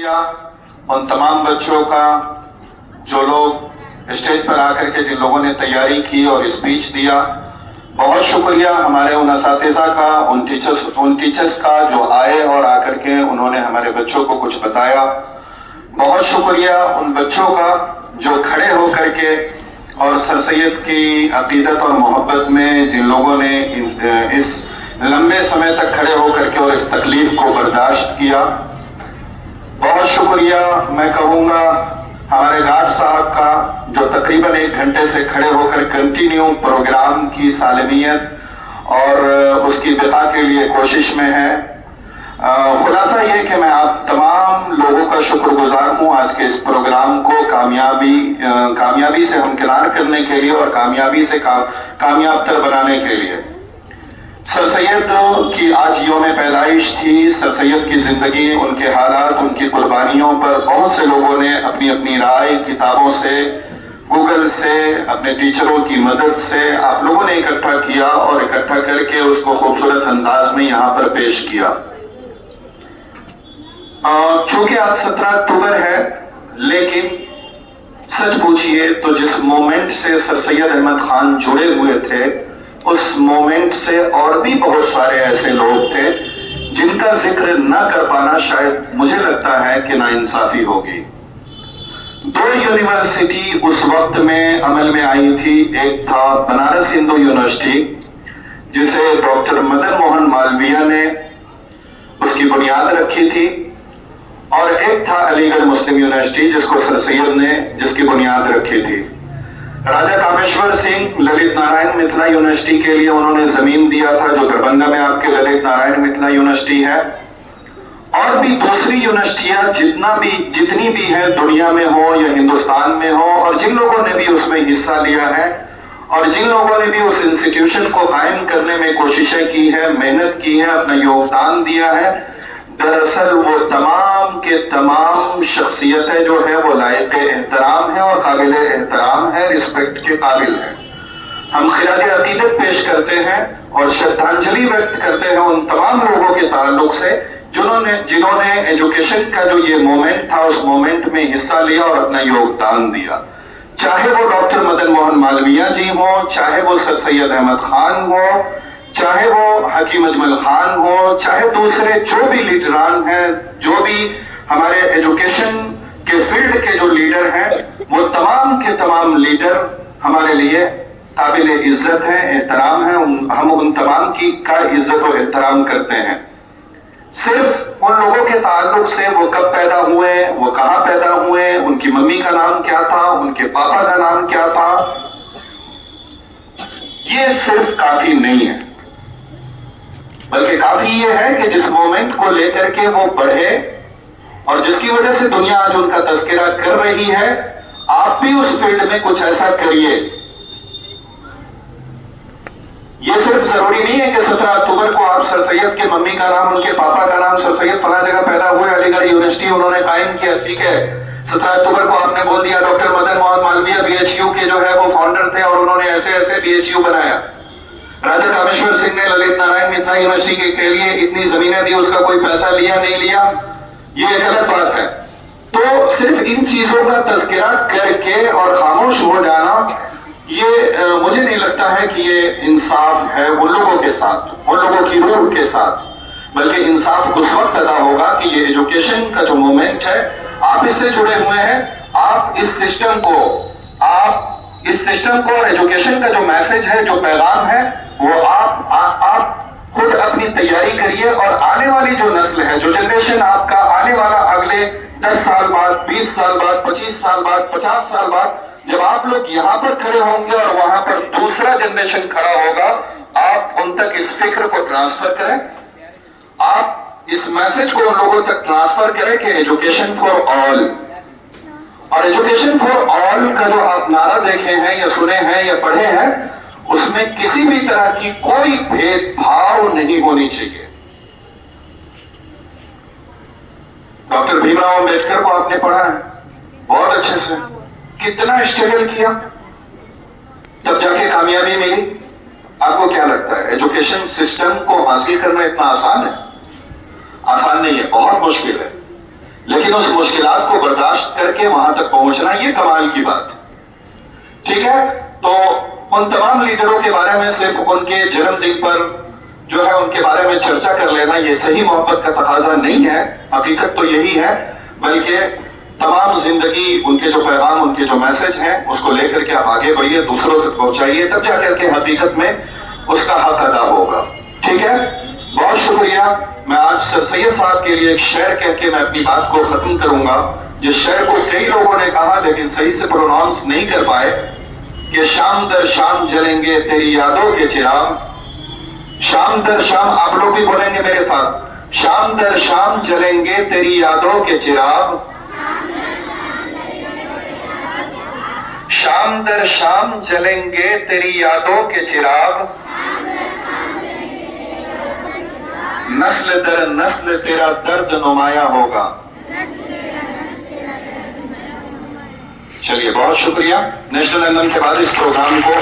शुक्रिया उन तमाम बच्चों का जो लोग स्टेज पर आकर के जिन लोगों ने तैयारी की और स्पीच दिया। बहुत शुक्रिया हमारे उन असातिज़ा का, उन टीचर्स का जो आए और आकर के उन्होंने हमारे बच्चों को कुछ बताया। बहुत शुक्रिया उन बच्चों का जो खड़े होकर के और सर सैयद की अकीदत और मोहब्बत में जिन लोगों ने इस लंबे समय तक खड़े होकर के और इस तकलीफ को बर्दाश्त किया। बहुत शुक्रिया मैं कहूँगा हमारे गार्ड साहब का जो तकरीबन 1 घंटे से खड़े होकर कंटिन्यू प्रोग्राम की सालमियत और उसकी बिका के लिए कोशिश में है। खुलासा ये कि मैं आप तमाम लोगों का शुक्रगुजार हूँ आज के इस प्रोग्राम को कामयाबी से हमकिनार करने के लिए और कामयाबी से कामयाब तर बनाने के लिए। सर सैयद की आज यौम पैदाइश थी। सर सैयद की जिंदगी, उनके हालात, उनकी कुर्बानियों पर बहुत से लोगों ने अपनी अपनी राय किताबों से, गूगल से, अपने टीचरों की मदद से आप लोगों ने इकट्ठा किया और इकट्ठा करके उसको खूबसूरत अंदाज में यहाँ पर पेश किया। चूंकि आज 17 अक्टूबर है, लेकिन सच पूछिए तो जिस मोमेंट से सर सैयद अहमद खान जुड़े हुए थे उस मोमेंट से और भी बहुत सारे ऐसे लोग थे जिनका जिक्र न कर पाना शायद मुझे लगता है कि नाइंसाफी होगी। 2 यूनिवर्सिटी उस वक्त में अमल में आई थी। एक था बनारस हिंदू यूनिवर्सिटी जिसे डॉक्टर मदन मोहन मालवीय ने उसकी बुनियाद रखी थी, और एक था अलीगढ़ मुस्लिम यूनिवर्सिटी जिसको सर सैयद ने जिसकी बुनियाद रखी थी। राजा कामेश्वर सिंह ललित नारायण मिथिला यूनिवर्सिटी के लिए उन्होंने जमीन दिया था जो दरभंगा में आपके ललित नारायण मिथिला यूनिवर्सिटी है। और भी दूसरी यूनिवर्सिटियां जितनी भी है दुनिया में हो या हिंदुस्तान में हो, और जिन लोगों ने भी उसमें हिस्सा लिया है और जिन लोगों ने भी उस इंस्टीट्यूशन को कायम करने में कोशिशें की है, मेहनत की है, अपना योगदान दिया है, दरअसल वो तमाम के तमाम शख्सियतें जो है वो लायक एहतराम है और काबिल एहतराम है, रिस्पेक्ट के काबिल है। हम खिराज अकीदत पेश करते हैं और श्रद्धांजलि व्यक्त करते हैं उन तमाम लोगों के ताल्लुक से जिन्होंने एजुकेशन का जो ये मोमेंट था उस मोमेंट में हिस्सा लिया और अपना योगदान दिया। चाहे वो डॉक्टर मदन मोहन मालवीय जी हो, चाहे वो सर सैयद अहमद खान हो, चाहे वो हकीम अजमल खान हो, चाहे दूसरे जो भी लीडरान हैं, जो भी हमारे एजुकेशन के फील्ड के जो लीडर हैं, वो तमाम के तमाम लीडर हमारे लिए काबिल इज्जत हैं, एहतराम है। हम उन तमाम की का इज्जत और एहतराम करते हैं। सिर्फ उन लोगों के ताल्लुक से वो कब पैदा हुए, वो कहाँ पैदा हुए, उनकी मम्मी का नाम क्या था, उनके पापा का नाम क्या था, ये सिर्फ काफी नहीं है, बल्कि काफी ये है कि जिस मोमेंट को लेकर के वो बढ़े और जिसकी वजह से दुनिया आज उनका तस्करा कर रही है, आप भी उस फील्ड में कुछ ऐसा करिए। ये सिर्फ जरूरी नहीं है कि 17 अक्टूबर को आप सर सैयद के मम्मी का नाम, उनके पापा का नाम, सर सैयद फला जगह पैदा हुए, अलीगढ़ यूनिवर्सिटी उन्होंने कायम किया, ठीक है। 17 अक्टूबर को आपने बोल दिया डॉक्टर मदन मोहन मालवीय बीएचयू के जो है वो फाउंडर थे और उन्होंने ऐसे ऐसे बीएचयू बनाया। राजा कामेश्वर सिंह ने ललित नारायण मिथिला यूनिवर्सिटी के लिए इतनी जमीनें दी, उसका कोई पैसा लिया नहीं लिया, ये गलत बात है। तो सिर्फ इन चीजों का तस्करा करके और खामोश हो जाना, ये मुझे नहीं लगता है कि ये इंसाफ है उन लोगों के साथ, उन लोगों की रूह के साथ, बल्कि इंसाफ उस वक्त अदा होगा कि ये एजुकेशन का जो मोमेंट है, आप इससे जुड़े हुए हैं, आप इस सिस्टम को और एजुकेशन का जो मैसेज है, जो पैगाम है, वो आप खुद अपनी तैयारी करिए। और आने वाली जो नस्ल है, जो जनरेशन आपका आने वाला अगले 10 साल बाद, 20 साल बाद, 25 साल बाद, 50 साल बाद, जब आप लोग यहाँ पर खड़े होंगे और वहां पर दूसरा जनरेशन खड़ा होगा, आप उन तक इस फिक्र को ट्रांसफर करें, आप इस मैसेज को उन लोगों तक ट्रांसफर करें कि एजुकेशन फॉर ऑल। और एजुकेशन फॉर ऑल का जो आप नारा देखे हैं या सुने हैं या पढ़े हैं, उसमें किसी भी तरह की कोई भेदभाव नहीं होनी चाहिए। डॉक्टर भीमराव अंबेडकर को आपने पढ़ा है बहुत अच्छे से, कितना स्ट्रगल किया, तब जाके कामयाबी मिली। आपको क्या लगता है एजुकेशन सिस्टम को हासिल करना इतना आसान है? आसान नहीं है, बहुत मुश्किल है। लेकिन उस मुश्किलात को बर्दाश्त करके वहां तक पहुंचना, ये कमाल की बात है। ठीक है, तो उन तमाम लीडरों के बारे में सिर्फ उनके जन्मदिन पर जो है उनके बारे में चर्चा कर लेना, ये सही मोहब्बत का तकाजा नहीं है। हकीकत तो यही है, बल्कि तमाम जिंदगी उनके जो पैगाम, उनके जो मैसेज हैं, उसको लेकर के आप आगे बढ़िए, दूसरों तक पहुंचाइए, तब जाकर के हकीकत में उसका हक अदा होगा। ठीक है, बहुत शुक्रिया। मैं आज सर सैयद साहब के लिए एक शेर कह के मैं अपनी बात को खत्म करूंगा। जिस शेर को कई लोगों ने कहा लेकिन सही से प्रोनाउंस नहीं कर पाए, कि शाम दर शाम जलेंगे तेरी यादों के चिराग। शाम दर शाम, आप लोग भी बोलेंगे मेरे साथ, शाम दर शाम जलेंगे तेरी यादों के चिराग। शाम दर शाम जलेंगे तेरी यादों के चिराग। नस्ल दर नस्ल तेरा दर्द नुमाया होगा। चलिए, बहुत शुक्रिया। नेशनल एंथम के बाद इस प्रोग्राम को